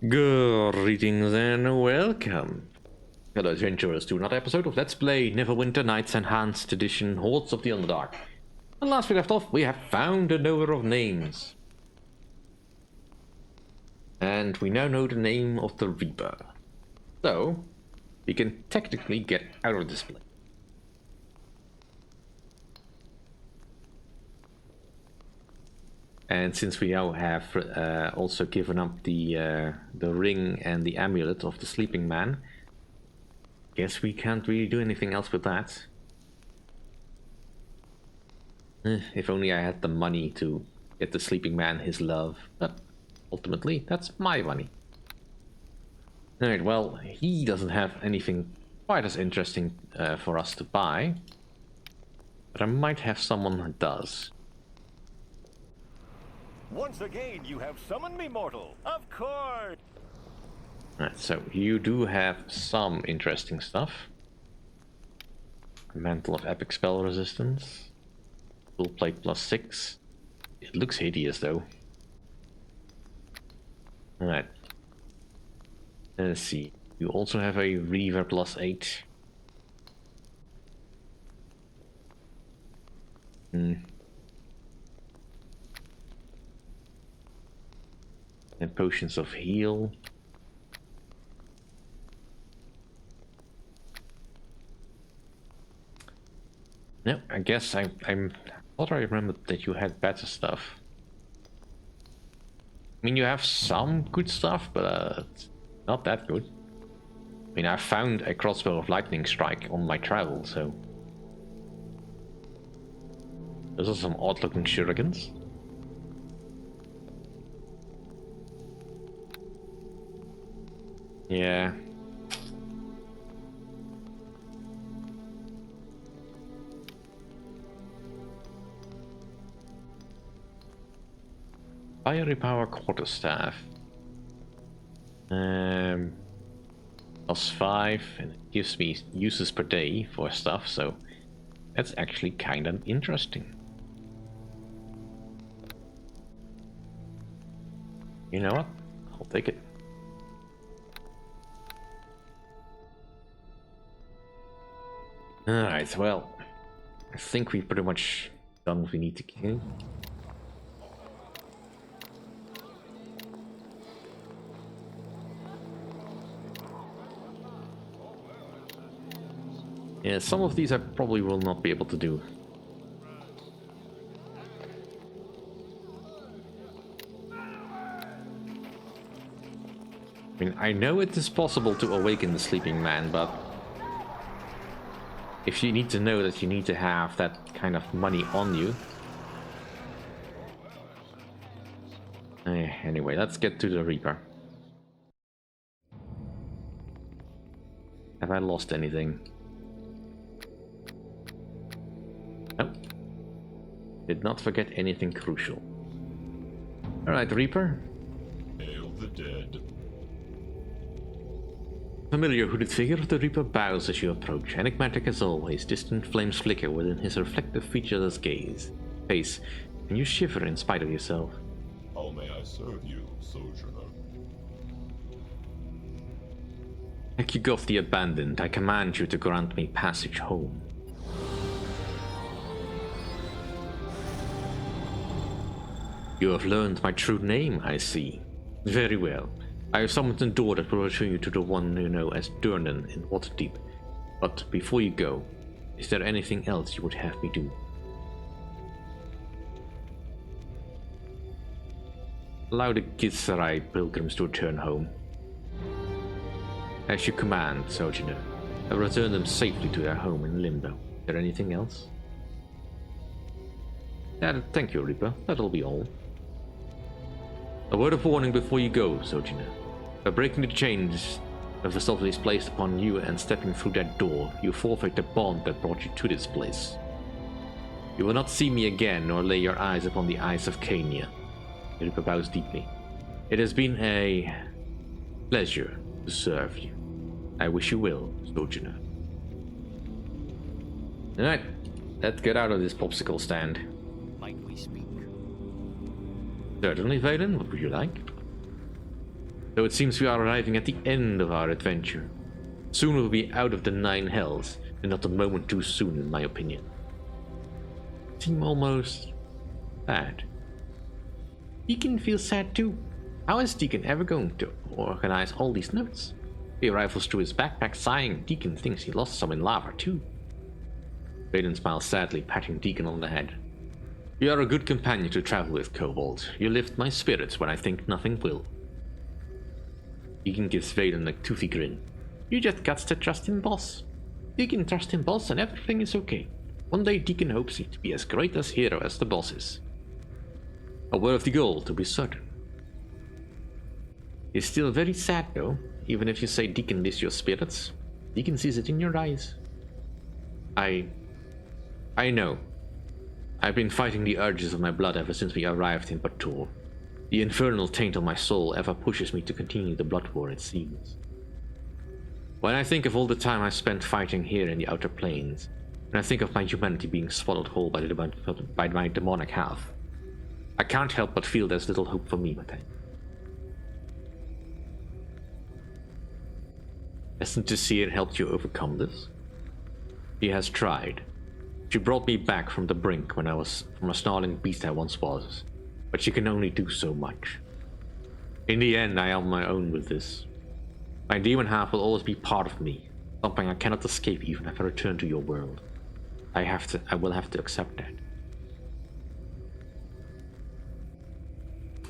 Greetings and welcome, fellow adventurers, to another episode of Let's Play Neverwinter Nights Enhanced Edition Hordes of the Underdark. And last we left off, we have found a knower of names. And we now know the name of the Reaper. So, we can technically get out of this place. And since we now have also given up the ring and the amulet of the sleeping man, guess we can't really do anything else with that. If only I had the money to get the sleeping man his love, but ultimately that's my money. Alright, well, he doesn't have anything quite as interesting for us to buy, but I might have someone that does. Once again, you have summoned me, mortal. Of course. Right, so you do have some interesting stuff. Mantle of Epic Spell Resistance. Full Plate +6. It looks hideous though. Alright. Let's see. You also have a Reaver +8. And potions of heal. No, I guess I thought I remembered that you had better stuff. I mean, you have some good stuff, but not that good. I mean, I found a crossbow of lightning strike on my travel, so those are some odd-looking shurikens. Yeah. Fiery Power Quarterstaff. +5, and it gives me uses per day for stuff, so that's actually kind of interesting. You know what? I'll take it. Alright, well, I think we've pretty much done what we need to kill. Yeah, some of these I probably will not be able to do. I mean, I know it is possible to awaken the sleeping man, but if you need to know that you need to have that kind of money on you. Anyway, let's get to the Reaper. Have I lost anything? Nope. Did not forget anything crucial. Alright, Reaper. Hail the dead. Familiar hooded figure, the Reaper bows as you approach. Enigmatic as always, distant flames flicker within his reflective, featureless face, and you shiver in spite of yourself. How may I serve you, Sojourner? Ekugov the Abandoned, I command you to grant me passage home. You have learned my true name, I see. Very well. I have summoned a door that will return you to the one you know as Durnan in Waterdeep. But before you go, is there anything else you would have me do? Allow the Githzerai pilgrims to return home. As you command, Sojourner. I will return them safely to their home in Limbo. Is there anything else? Thank you, Reaper. That'll be all. A word of warning before you go, Sojourner. By breaking the chains of the is placed upon you and stepping through that door, you forfeit the bond that brought you to this place. You will not see me again, nor lay your eyes upon the eyes of Kania. The Reaper bows deeply. It has been a pleasure to serve you. I wish you well, Sojourner. Alright, let's get out of this popsicle stand. Might we speak? Certainly, Valen. What would you like? Though it seems we are arriving at the end of our adventure. Soon we'll be out of the 9 hells, and not a moment too soon in my opinion. Seem almost sad. Deacon feels sad too. How is Deacon ever going to organize all these notes? He rifles through his backpack sighing. Deacon thinks he lost some in lava too. Vaden smiles sadly, patting Deacon on the head. You are a good companion to travel with, Kobold. You lift my spirits when I think nothing will. Deacon gives Vaden a toothy grin. You just got to trust in boss. Deacon trusts in boss and everything is okay. One day Deacon hopes to be as great as hero as the boss is. A worthy goal, to be certain. He's still very sad though, even if you say Deacon lifts your spirits. Deacon sees it in your eyes. I know. I've been fighting the urges of my blood ever since we arrived in Bator. The infernal taint on my soul ever pushes me to continue the blood war, it seems. When I think of all the time I spent fighting here in the Outer Plains, when I think of my humanity being swallowed whole by my demonic half, I can't help but feel there's little hope for me, Mathijssa. Hasn't Tisir helped you overcome this? She has tried. She brought me back from the brink when I was from a snarling beast I once was, but she can only do so much. In the end, I am on my own with this. My demon half will always be part of me, something I cannot escape even if I return to your world. I will have to accept that.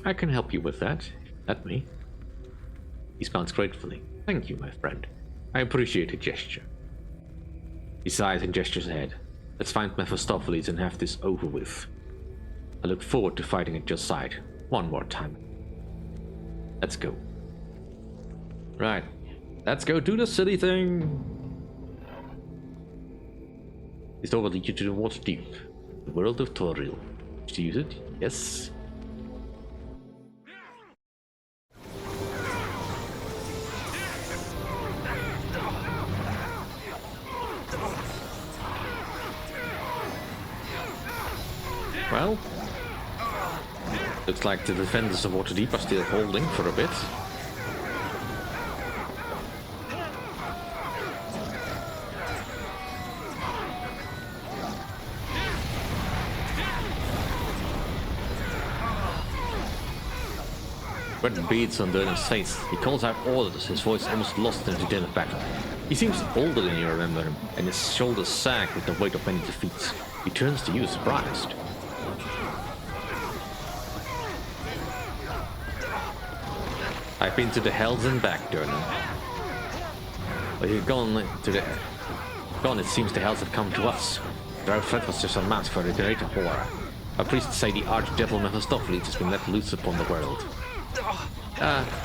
I can help you with that, if you let me. He smiles gratefully. Thank you, my friend. I appreciate the gesture. He sighs and gestures ahead. Let's find Mephistopheles and have this over with. I look forward to fighting at your side one more time. Let's go. Right. Let's go do the silly thing. This door will lead you to the Waterdeep, the world of Toril. Did you use it? Yes. Well, looks like the defenders of Waterdeep are still holding for a bit. Sweat beads on Durnan's face. He calls out orders, his voice almost lost in the din of battle. He seems older than you remember him, and his shoulders sag with the weight of many defeats. He turns to you surprised. I've been to the hells and back, Durnan. But you've gone to the... Gone, it seems the hells have come to us. Their threat was just a mask for a greater horror. Our priests say the archdevil Mephistopheles has been let loose upon the world.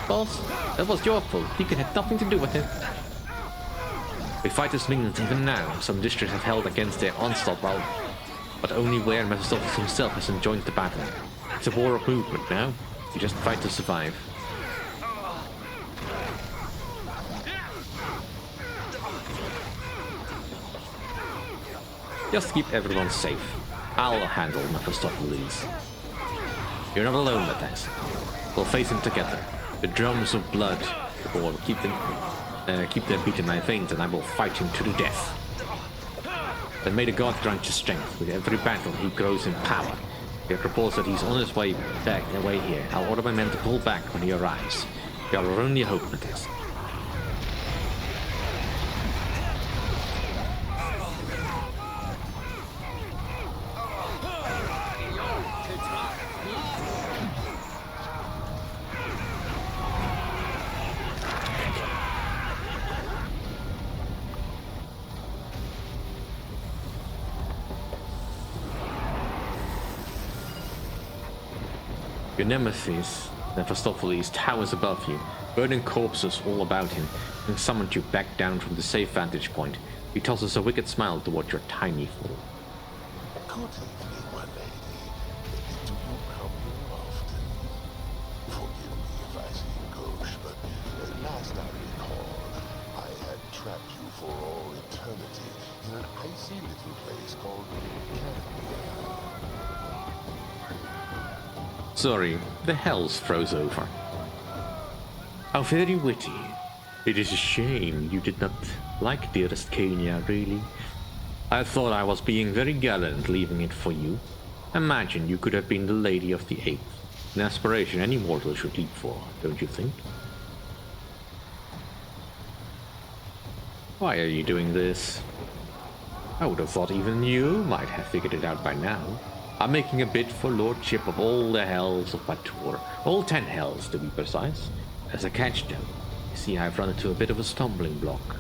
Boss, that was your fault. Deacon had nothing to do with it. We fight as minions even now. Some districts have held against their onslaught but only where Mephistopheles himself has joined the battle. It's a war of movement now. You just fight to survive. Just keep everyone safe. I'll handle Mephistopheles. You're not alone, Mathijssa. We'll face him together. The drums of blood will keep their beat in my veins, and I will fight him to the death. Then may the god grant you strength. With every battle, he grows in power. It reports that he's on his way here. I'll order my men to pull back when he arrives. We are our only hope, Mathijssa. Your nemesis, Mephistopheles, towers above you, burning corpses all about him, and summoned you back down from the safe vantage point. He tosses a wicked smile toward your tiny form. Good evening, my lady. Do you come here often? Forgive me if I seem gauche, but last I recall, I had trapped you for all eternity in an icy little place called Canada. Sorry, the hells froze over. How very witty. It is a shame you did not like dearest Kenya, really. I thought I was being very gallant leaving it for you. Imagine you could have been the Lady of the Eighth. An aspiration any mortal should leap for, don't you think? Why are you doing this? I would have thought even you might have figured it out by now. I'm making a bid for lordship of all the hells of Batur. All 10 hells, to be precise. As a catch though, you see I've run into a bit of a stumbling block.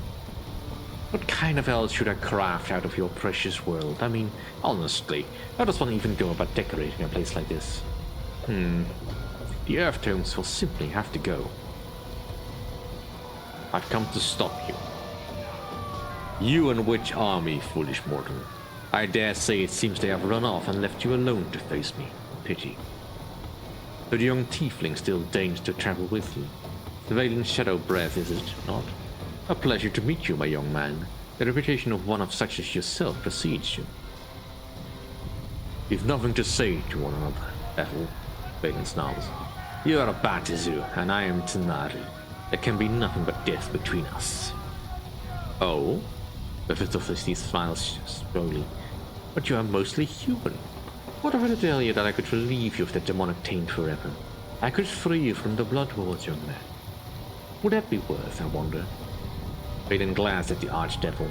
What kind of elves should I craft out of your precious world? I mean, honestly, how does one even go about decorating a place like this? The earth tomes will simply have to go. I've come to stop you. You and which army, foolish mortal? I dare say it seems they have run off and left you alone to face me. Pity. But the young tiefling still deigns to travel with you. The Valen Shadow Breath, is it not? A pleasure to meet you, my young man. The reputation of one of such as yourself precedes you. You've nothing to say to one another, Ethel, Valen snarls. You are a Batizu, and I am Tanari. There can be nothing but death between us. Oh? Mephistopheles smiles slowly. But you are mostly human. What if I tell you that I could relieve you of that demonic taint forever? I could free you from the blood wars, young man. Would that be worth, I wonder? Valen glanced at the archdevil,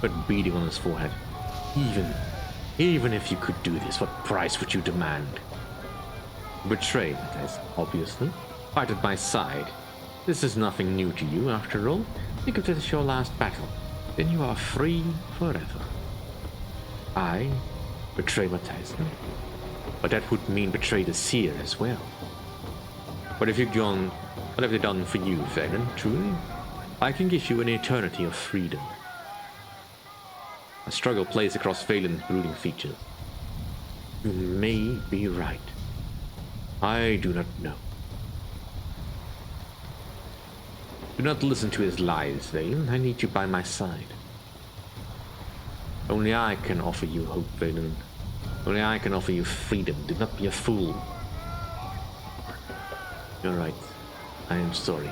but beating on his forehead. Even if you could do this, what price would you demand? Betray, Mathijssa, obviously. Fight at my side. This is nothing new to you, after all. Think of it as your last battle. Then you are free forever. I betray Mathijssa. But that would mean betray the seer as well. What have they done for you, Valen, truly? I can give you an eternity of freedom. A struggle plays across Valen's brooding features. You may be right. I do not know. Do not listen to his lies, Valen. I need you by my side. Only I can offer you hope, Valen. Only I can offer you freedom. Do not be a fool. You're right. I am sorry.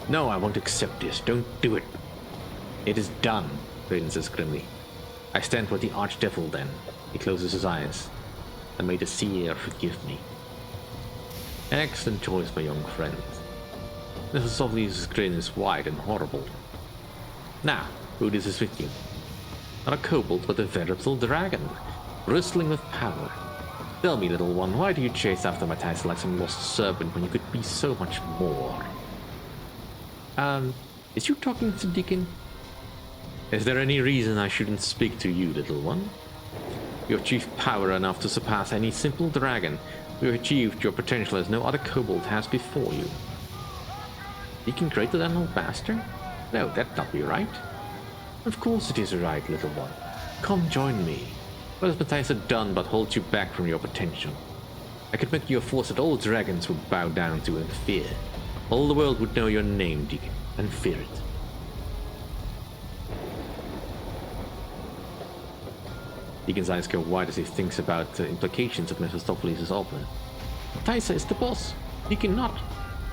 No, I won't accept this. Don't do it. It is done, Valen says grimly. I stand with the archdevil then. He closes his eyes. And may the seer forgive me. Excellent choice, my young friend. Mephistopheles' grin is wide and horrible. Now, who this is with you? Not a kobold, but a veritable dragon, bristling with power. Tell me, little one, why do you chase after Mathijssa like some lost serpent when you could be so much more? Is you talking to Deacon? Is there any reason I shouldn't speak to you, little one? You have achieved power enough to surpass any simple dragon. You have achieved your potential as no other kobold has before you. Deacon greater than old bastard? No, that'd not be right. Of course it is right, little one. Come join me. What has Mathijssa done but hold you back from your potential? I could make you a force that all dragons would bow down to and fear. All the world would know your name, Deacon, and fear it. Deacon's eyes go wide as he thinks about the implications of Mephistopheles' offer. Mathijssa is the boss. Deacon not.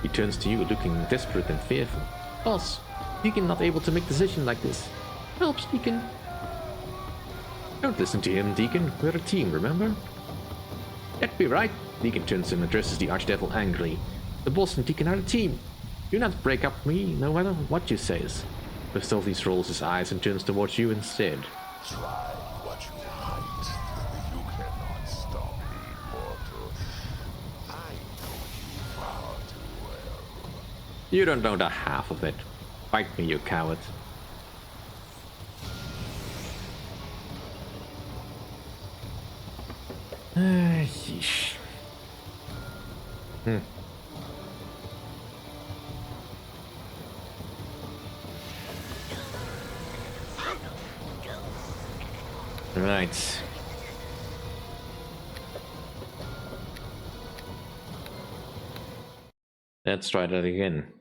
He turns to you, looking desperate and fearful. Boss, Deacon not able to make a decision like this. Helps, Deacon. Don't listen to him, Deacon. We're a team, remember? That'd be right. Deacon turns and addresses the archdevil angrily. The boss and Deacon are a team. Do not break up me, no matter what you says. Mephistopheles rolls his eyes and turns towards you instead. Try what you might. You cannot stop me, mortal. I know you far too well. You don't know the half of it. Fight me, you coward. Yeesh. Right. Let's try that again.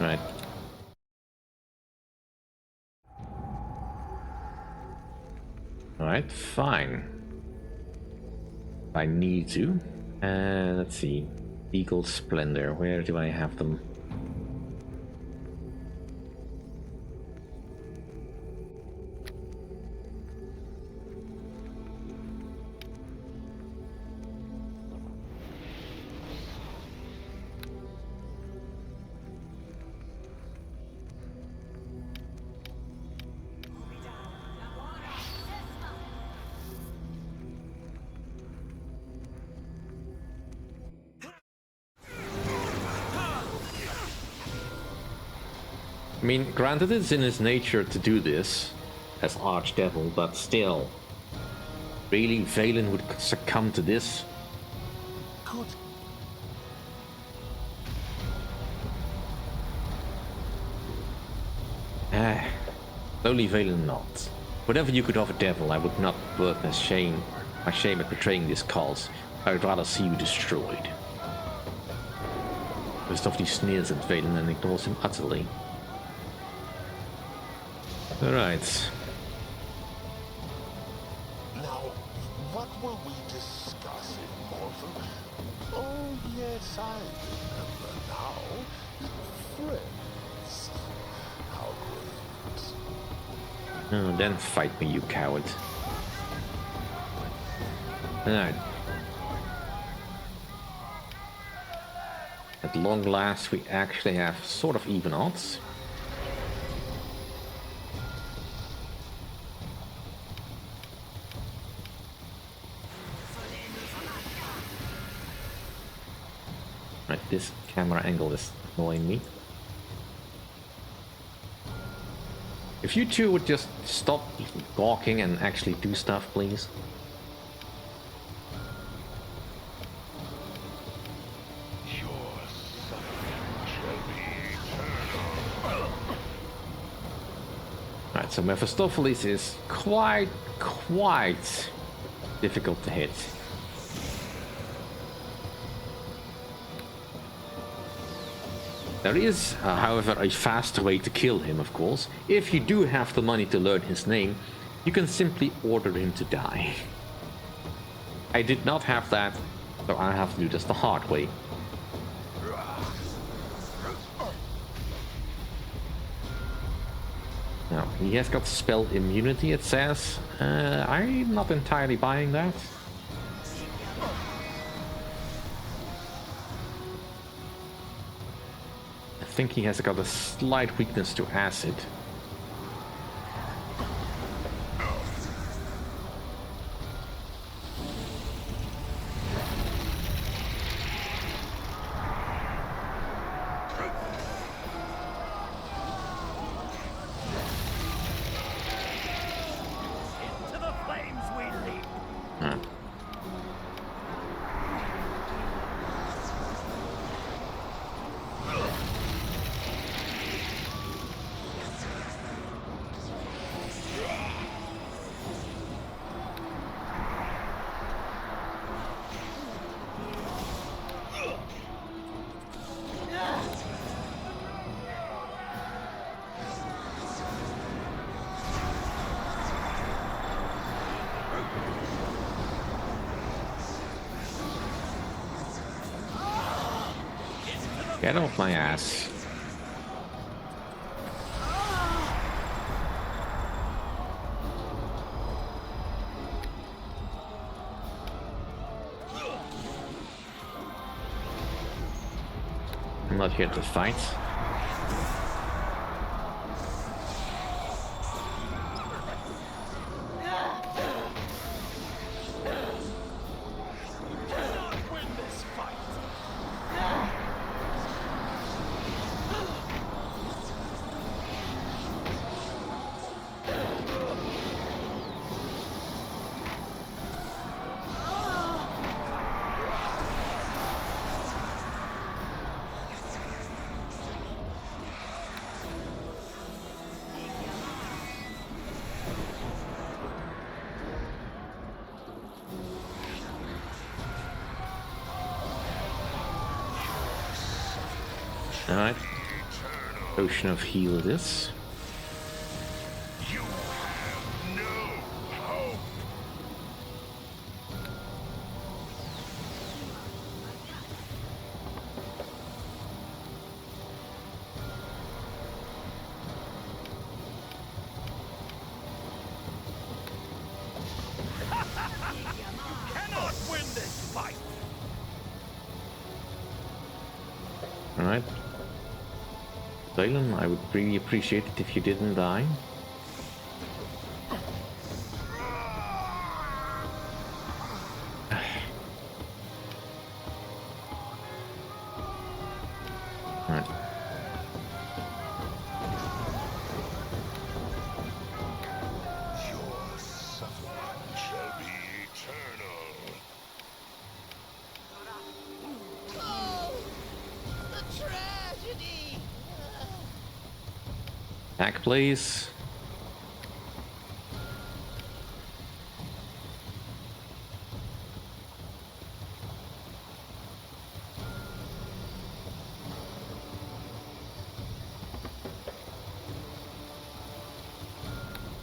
Right. Alright, fine. I need to. Let's see. Eagle Splendor, where do I have them? I mean, granted it's in his nature to do this as Archdevil, but still. Really, Valen would succumb to this? Good. Only Valen not. Whatever you could offer Devil, I would not worth my shame at betraying this cause. I would rather see you destroyed. Christophe sneers at Valen and ignores him utterly. Alright. Now, what were we discussing, Morphin? Oh, yes, I remember now. Friends. How great. Oh, then fight me, you coward. Alright. At long last, we actually have sort of even odds. Right, this camera angle is annoying me. If you two would just stop gawking and actually do stuff, please. Right, so Mephistopheles is quite difficult to hit. There is, however, a faster way to kill him, of course. If you do have the money to learn his name, you can simply order him to die. I did not have that, so I have to do this the hard way. Now, he has got spell immunity, it says. I'm not entirely buying that. I think he has got a slight weakness to acid. Into the flames we leap. Get off my ass. I'm not here to fight. Alright. Potion of heal this. You have no hope. You cannot win this fight. Alright. Dalen, I would really appreciate it if you didn't die. Alright. Your suffering shall be eternal. Oh, the tragedy! Back, please.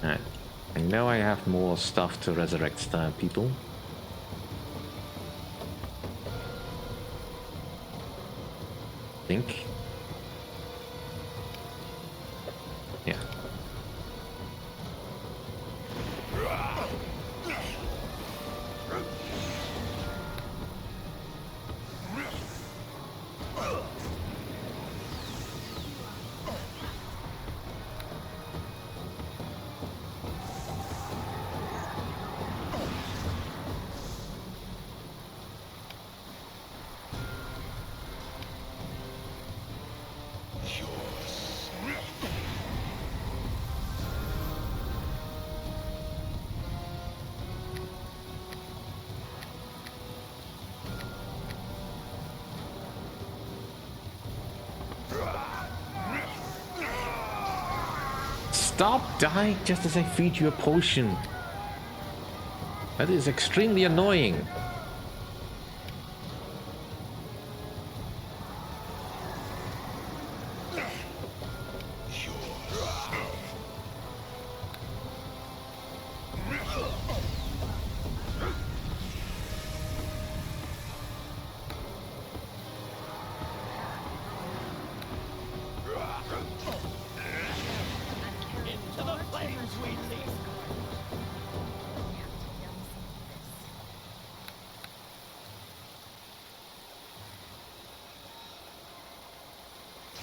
Alright. I know I have more stuff to resurrect people. Think. Yeah. Stop dying just as I feed you a potion. That is extremely annoying. Into the flames we leap.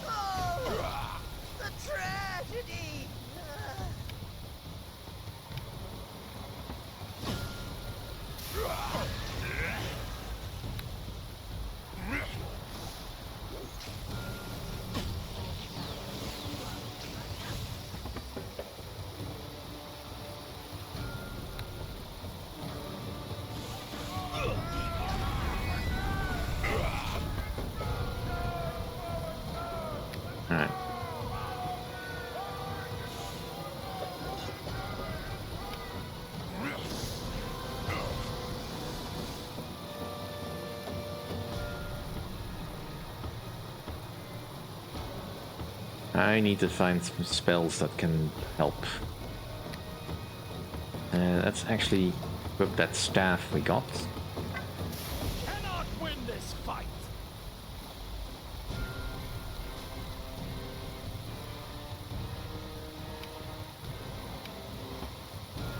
Oh, the tragedy! Alright. I need to find some spells that can help. Let's actually equip that staff we got. Cannot win this fight.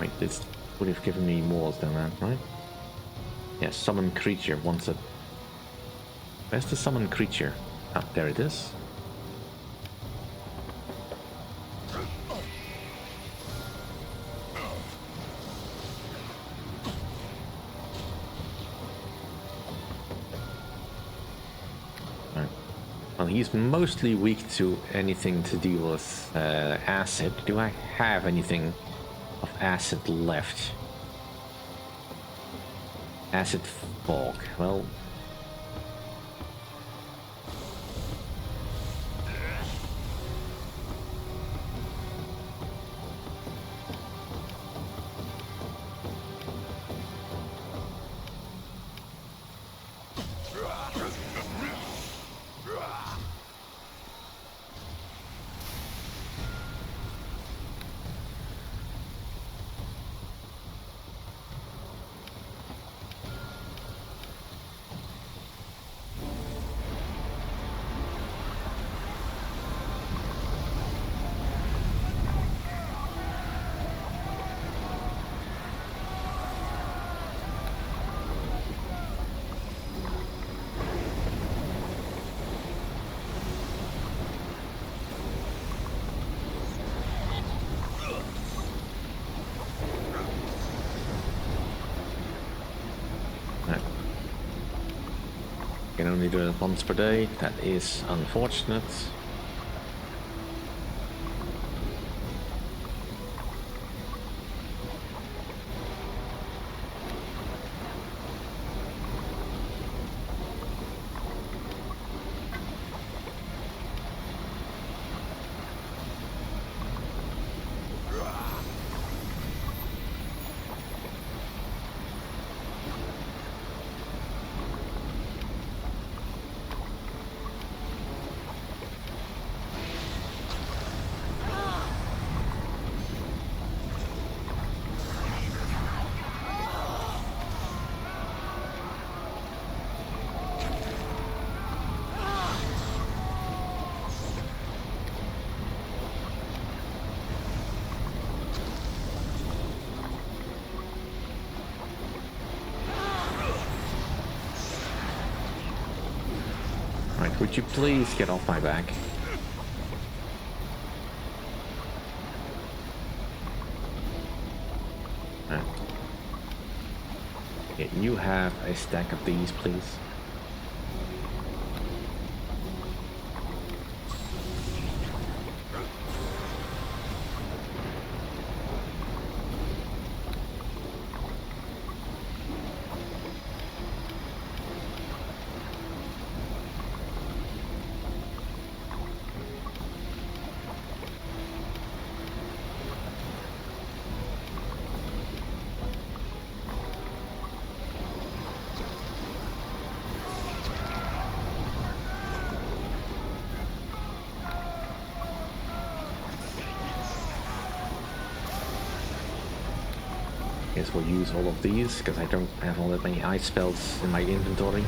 Wait, this would have given me more than that, right? Yeah, summon creature once a... Where's the summon creature? Ah, there it is. Right. Well, he's mostly weak to anything to do with acid. Do I have anything of acid left? Acid fog. Well, can only do it once per day. That is unfortunate. Right, would you please get off my back? Right. Yeah, you have a stack of these, please. Guess we'll use all of these, because I don't have all that many ice spells in my inventory.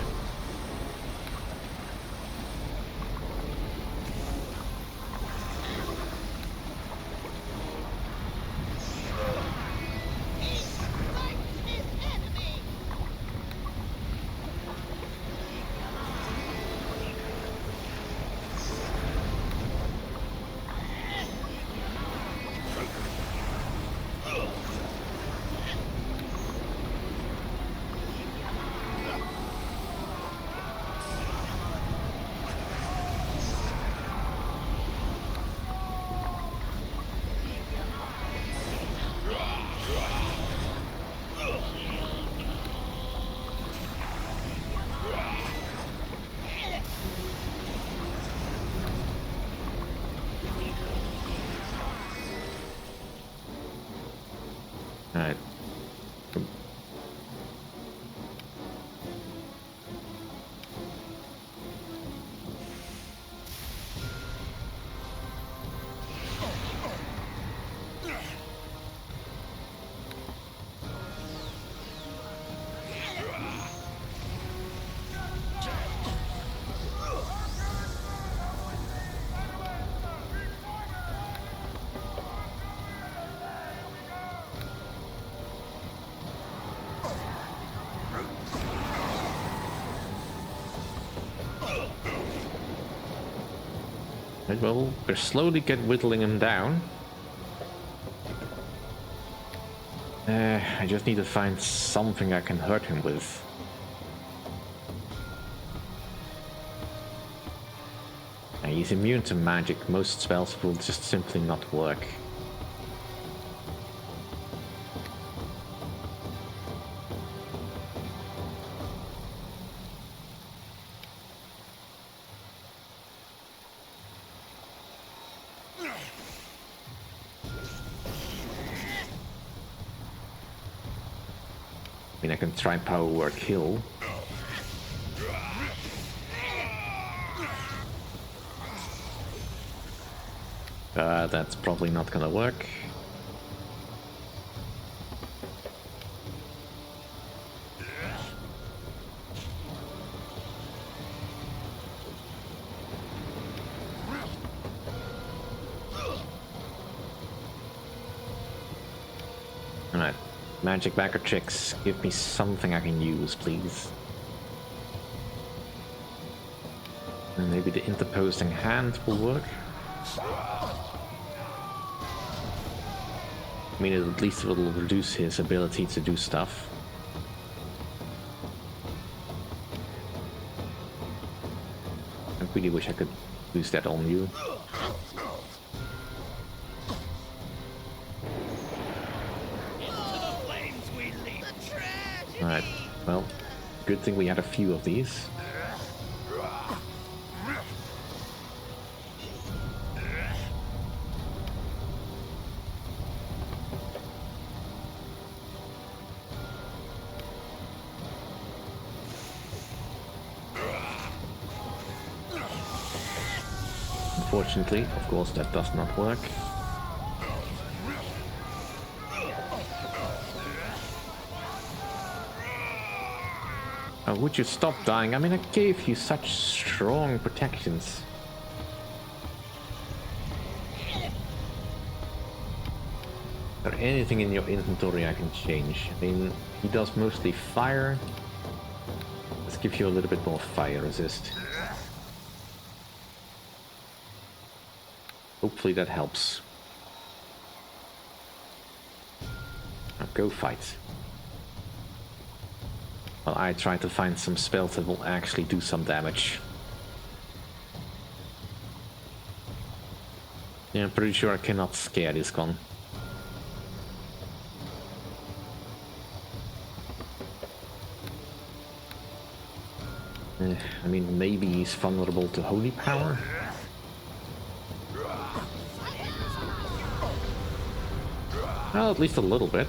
Alright. Right, well, we're slowly whittling him down. I just need to find something I can hurt him with. He's immune to magic. Most spells will just simply not work. I mean, I can try power word kill. That's probably not gonna work. Alright, magic backer tricks. Give me something I can use, please. And maybe the interposing hand will work. I mean, at least it will reduce his ability to do stuff. Really wish I could use that on you. Alright, well, good thing we had a few of these. Unfortunately, of course, that does not work. Would you stop dying? I mean, I gave you such strong protections. Is there anything in your inventory I can change? I mean, he does mostly fire. Let's give you a little bit more fire resist. Hopefully that helps. Now go fight. Well, I try to find some spells that will actually do some damage. Yeah, I'm pretty sure I cannot scare this one. I mean, maybe he's vulnerable to holy power. Well, at least a little bit.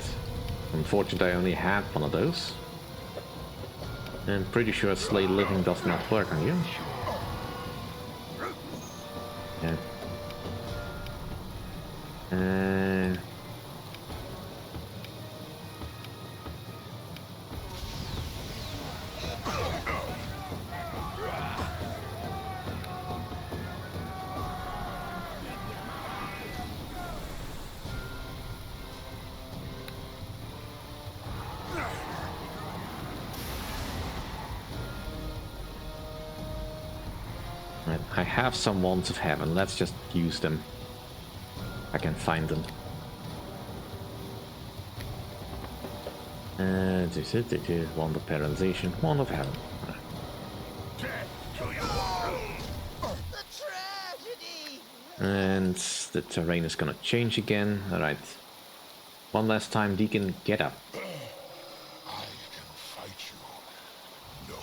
Unfortunately, I only had one of those. I'm pretty sure Slay Living does not work on you. Yeah. I have some Wands of Heaven, let's just use them. I can find them. This is it, Wand of Paralyzation, Wand of Heaven. The tragedy! And the terrain is gonna change again. Alright. One last time, Deacon, get up. I can fight you no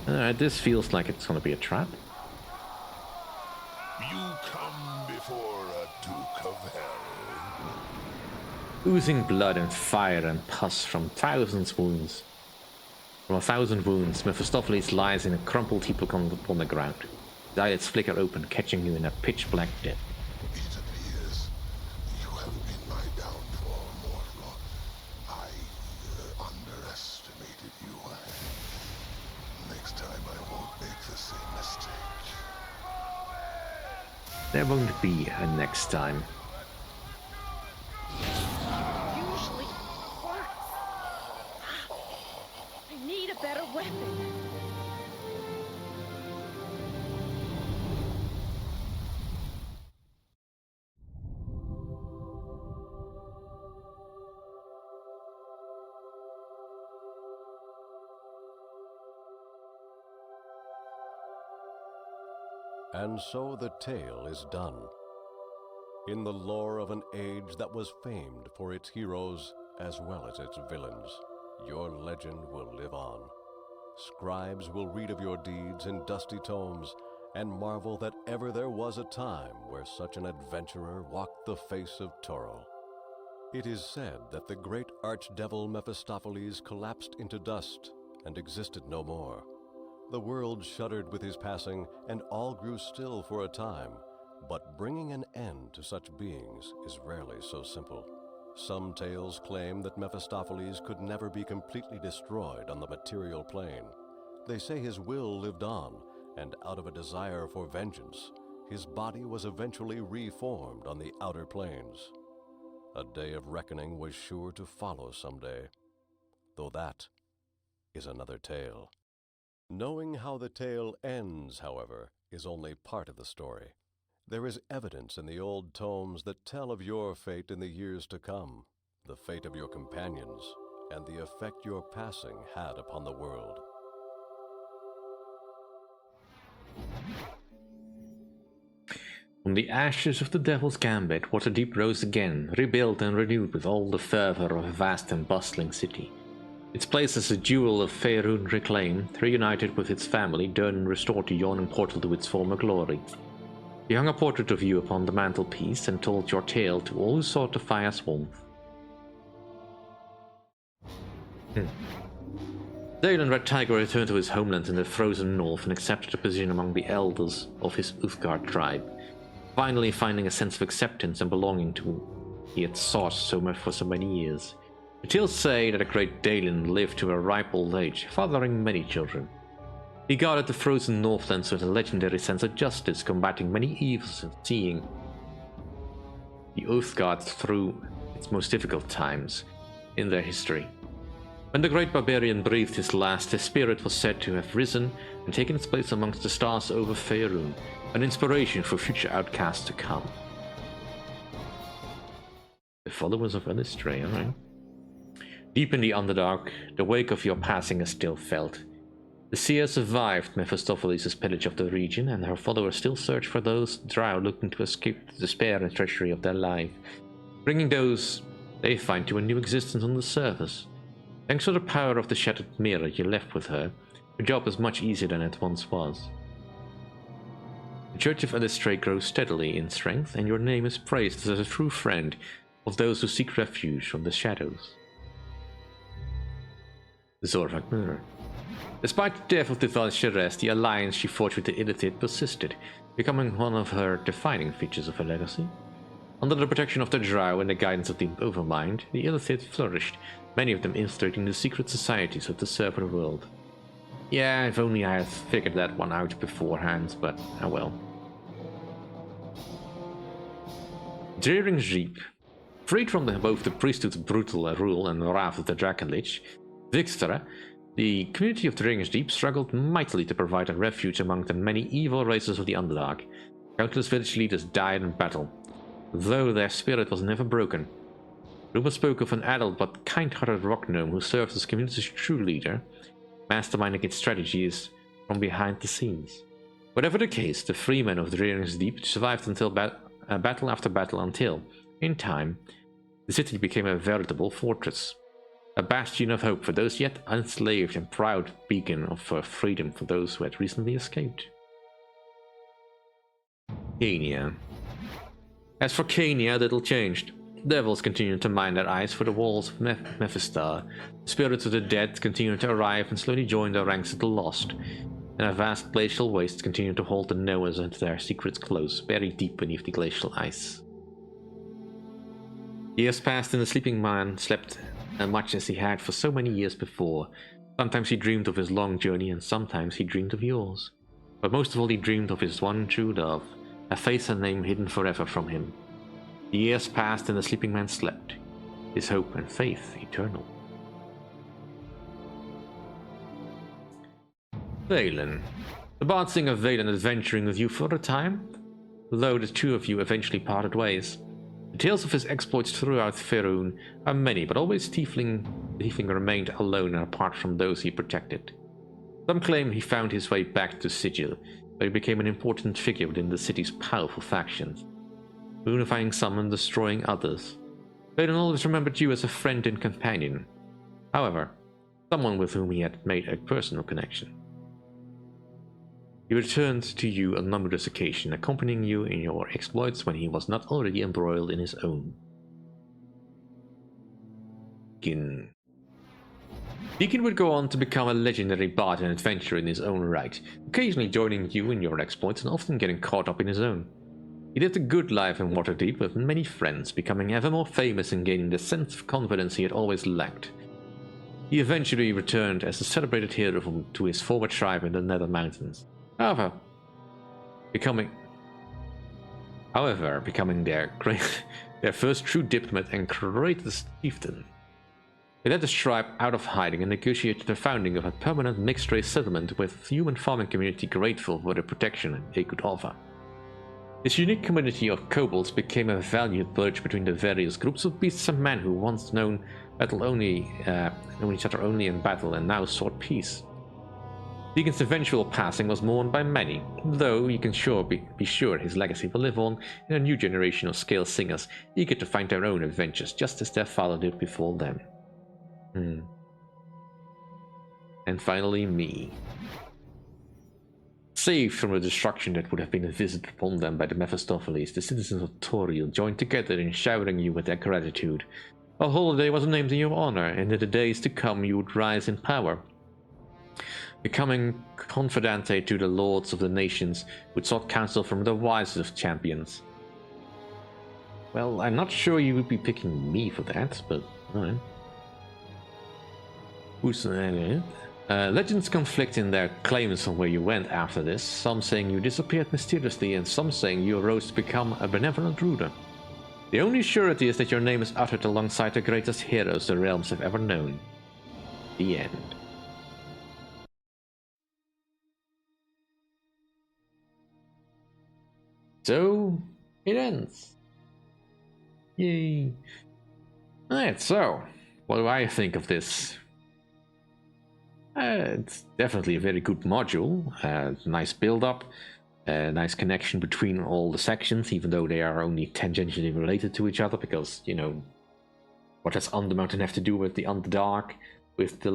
more. Alright, this feels like it's gonna be a trap. You come before a Duke of Hell. Oozing blood and fire and pus from thousands wounds. From 1,000 wounds, Mephistopheles lies in a crumpled heap upon the ground. His eyelids flicker open, catching you in a pitch-black death. It appears you have been my downfall, mortal. I underestimated you. Next time I won't make the same mistake. There won't be a next time. Usually works. I need a better weapon. And so the tale is done. In the lore of an age that was famed for its heroes as well as its villains, your legend will live on. Scribes will read of your deeds in dusty tomes and marvel that ever there was a time where such an adventurer walked the face of Toril. It is said that the great archdevil Mephistopheles collapsed into dust and existed no more. The world shuddered with his passing, and all grew still for a time. But bringing an end to such beings is rarely so simple. Some tales claim that Mephistopheles could never be completely destroyed on the material plane. They say his will lived on, and out of a desire for vengeance, his body was eventually reformed on the outer planes. A day of reckoning was sure to follow someday, though that is another tale. Knowing how the tale ends, however, is only part of the story. There is evidence in the old tomes that tell of your fate in the years to come, the fate of your companions, and the effect your passing had upon the world. From the ashes of the Devil's Gambit, Waterdeep rose again, rebuilt and renewed with all the fervor of a vast and bustling city. Its place as a jewel of Faerun reclaimed, reunited with its family, done and restored the yawning portal to its former glory. He hung a portrait of you upon the mantelpiece and told your tale to all who sought the fire's warmth. Dale and Red Tiger returned to his homeland in the frozen north and accepted a position among the elders of his Uthgard tribe, finally finding a sense of acceptance and belonging to he had sought so much for so many years. The tales say that a great Dalen lived to a ripe old age, fathering many children. He guarded the frozen Northlands with a legendary sense of justice, combating many evils and seeing the Uthgard through its most difficult times in their history. When the great barbarian breathed his last, his spirit was said to have risen and taken its place amongst the stars over Faerun, an inspiration for future outcasts to come. The followers of Elistray, alright. Deep in the Underdark, the wake of your passing is still felt. The seer survived Mephistopheles' pillage of the region, and her followers still search for those drow looking to escape the despair and treachery of their life, bringing those they find to a new existence on the surface. Thanks to the power of the shattered mirror you left with her, your job is much easier than it once was. The Church of Elistray grows steadily in strength, and your name is praised as a true friend of those who seek refuge from the shadows. The Zorvak Mirror. Despite the death of the Valsharess, the alliance she forged with the Illithid persisted, becoming one of her defining features of her legacy. Under the protection of the Drow and the guidance of the Overmind, the Illithid flourished, many of them illustrating the secret societies of the Serpent World. Yeah, if only I had figured that one out beforehand, but oh well. Drearing's Reap. Freed from both the priesthood's brutal rule and the wrath of the Drakenlich, Vixtra, the community of Drearing's Deep struggled mightily to provide a refuge among the many evil races of the Underdark. Countless village leaders died in battle, though their spirit was never broken. Rumor spoke of an adult but kind-hearted rock gnome who served as the community's true leader, masterminding its strategies from behind the scenes. Whatever the case, the freemen of Drearing's Deep survived until battle after battle until, in time, the city became a veritable fortress. A bastion of hope for those yet enslaved and proud beacon of freedom for those who had recently escaped. Kenya. As for Kenya, little changed. Devils continued to mine their eyes for the walls of Mephistar. Spirits of the dead continued to arrive and slowly join the ranks of the lost, and a vast glacial waste continued to hold the knowers and their secrets close, buried deep beneath the glacial ice. Years passed, and the sleeping man slept much as he had for so many years before. Sometimes he dreamed of his long journey, and sometimes he dreamed of yours. But most of all he dreamed of his one true love, a face and name hidden forever from him. The years passed and the sleeping man slept, his hope and faith eternal. Valen. The bard singer Valen adventuring with you for a time, though the two of you eventually parted ways. The tales of his exploits throughout Faerun are many, but always Tiefling remained alone and apart from those he protected. Some claim he found his way back to Sigil, where he became an important figure within the city's powerful factions, unifying some and destroying others. Valen always remembered you as a friend and companion, however, someone with whom he had made a personal connection. He returned to you on numerous occasions, accompanying you in your exploits when he was not already embroiled in his own. Deacon would go on to become a legendary bard and adventurer in his own right, occasionally joining you in your exploits and often getting caught up in his own. He lived a good life in Waterdeep with many friends, becoming ever more famous and gaining the sense of confidence he had always lacked. He eventually returned as a celebrated hero to his former tribe in the Nether Mountains. However, becoming their first true diplomat and greatest chieftain. They led the tribe out of hiding and negotiated the founding of a permanent mixed-race settlement with the human farming community grateful for the protection they could offer. This unique community of kobolds became a valued bridge between the various groups of beasts and men who once known each other only in battle and now sought peace. Deacon's eventual passing was mourned by many, though you can be sure his legacy will live on in a new generation of scale singers eager to find their own adventures just as their father did before them. And finally, me. Saved from the destruction that would have been visited upon them by the Mephistopheles, the citizens of Toriel joined together in showering you with their gratitude. A holiday was named in your honor, and in the days to come you would rise in power, becoming confidante to the lords of the nations who sought counsel from the wisest of champions. Well, I'm not sure you would be picking me for that, but alright. Legends conflict in their claims on where you went after this, some saying you disappeared mysteriously and some saying you arose to become a benevolent ruler. The only surety is that your name is uttered alongside the greatest heroes the realms have ever known. The end. So, it ends. Yay. Alright, so, what do I think of this? It's definitely a very good module, nice build-up, nice connection between all the sections, even though they are only tangentially related to each other, because, you know, what does Undermountain have to do with the Underdark, with the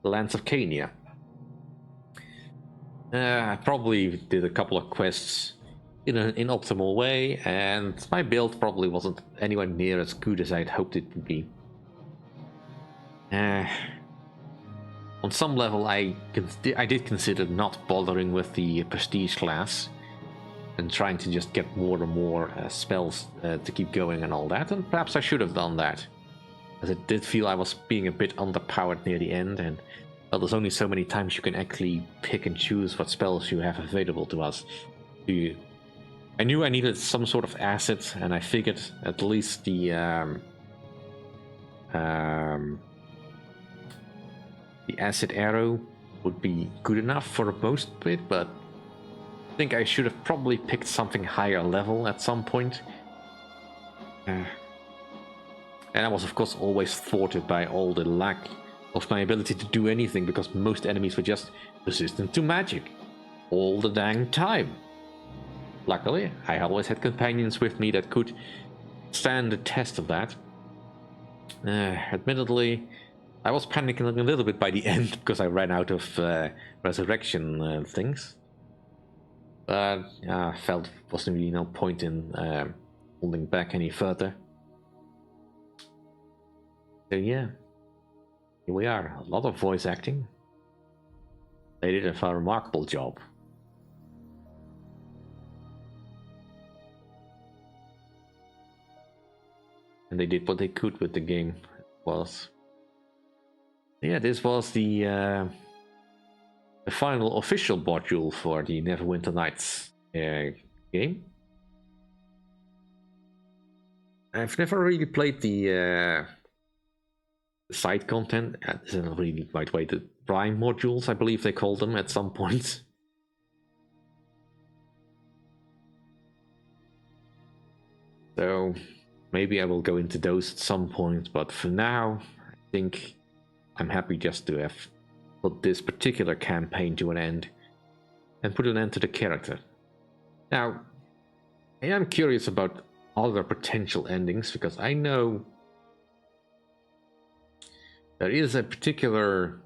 lands of Cania? I probably did a couple of quests in an optimal way, and my build probably wasn't anywhere near as good as I'd hoped it would be. On some level, I did consider not bothering with the prestige class and trying to just get more and more spells to keep going and all that, and perhaps I should have done that, as it did feel I was being a bit underpowered near the end, and well, there's only so many times you can actually pick and choose what spells you have available to us. I knew I needed some sort of asset, and I figured at least the acid arrow would be good enough for most bit, but I think I should have probably picked something higher level at some point. And I was of course always thwarted by all the lack of my ability to do anything, because most enemies were just resistant to magic all the dang time. Luckily, I always had companions with me that could stand the test of that. Admittedly, I was panicking a little bit by the end because I ran out of resurrection things. But I felt there wasn't really no point in holding back any further. So yeah, here we are. A lot of voice acting. They did a remarkable job. And they did what they could with the game. Yeah, this was the final official module for the Neverwinter Nights game. I've never really played the side content. This isn't really the right way. The Prime modules, I believe they called them at some point. So maybe I will go into those at some point, but for now, I think I'm happy just to have put this particular campaign to an end and put an end to the character. Now, I am curious about other potential endings, because I know there is a particular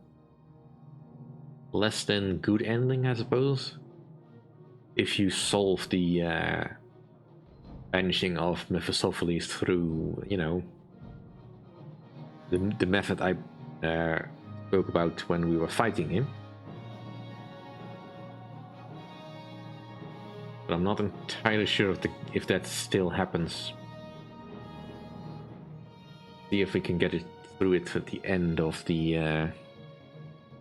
less than good ending, I suppose, if you solve the banishing of Mephistopheles through, you know, the method I spoke about when we were fighting him. But I'm not entirely sure if that still happens. See if we can get it through it at the end of the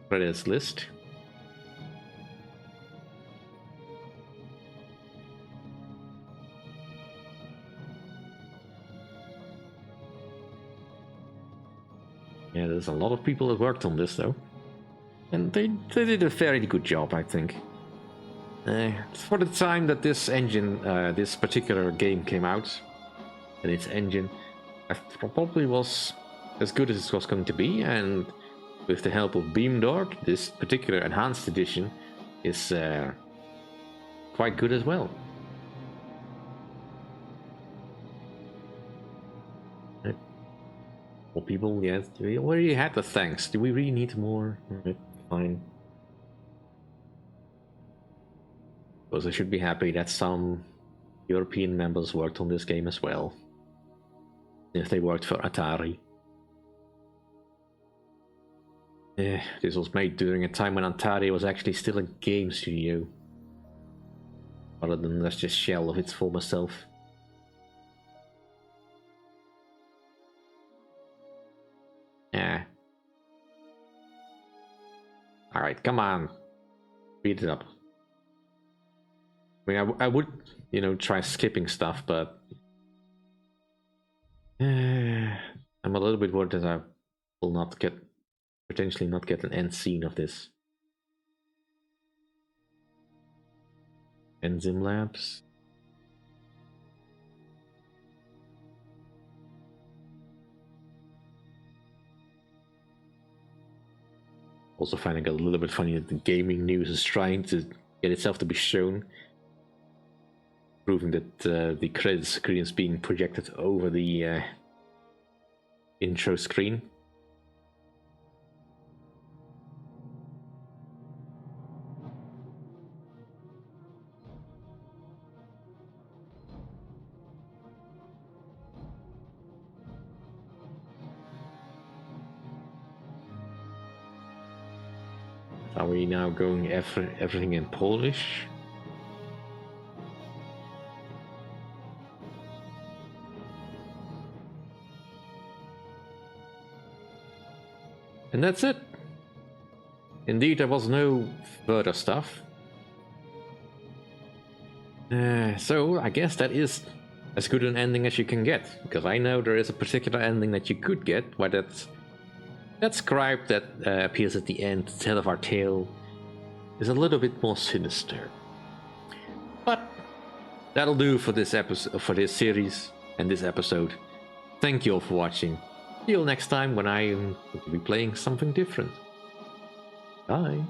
credits list. Yeah, there's a lot of people that worked on this though, and they did a very good job, I think. For the time that this engine, this particular game came out, and its engine probably was as good as it was going to be, and with the help of Beamdog, this particular enhanced edition is quite good as well. Right. More people, yes. We already had the thanks. Do we really need more? Right, fine. Because I should be happy that some European members worked on this game as well. If they worked for Atari. This was made during a time when Atari was actually still a game studio, rather than just a shell of its former self. Yeah. Alright, come on. Speed it up. I mean, I would, you know, try skipping stuff, but I'm a little bit worried that I will not get, potentially not get an end scene of this. Enzyme labs. Also finding it a little bit funny that the gaming news is trying to get itself to be shown, proving that the credit screen is being projected over the intro screen. Are we now going everything in Polish? And that's it. Indeed, there was no further stuff. So I guess that is as good an ending as you can get, because I know there is a particular ending that you could get, where that scribe that appears at the end, the tail of our tale, is a little bit more sinister. But that'll do for this episode, for this series and this episode. Thank you all for watching. See you next time when I am going to be playing something different. Bye.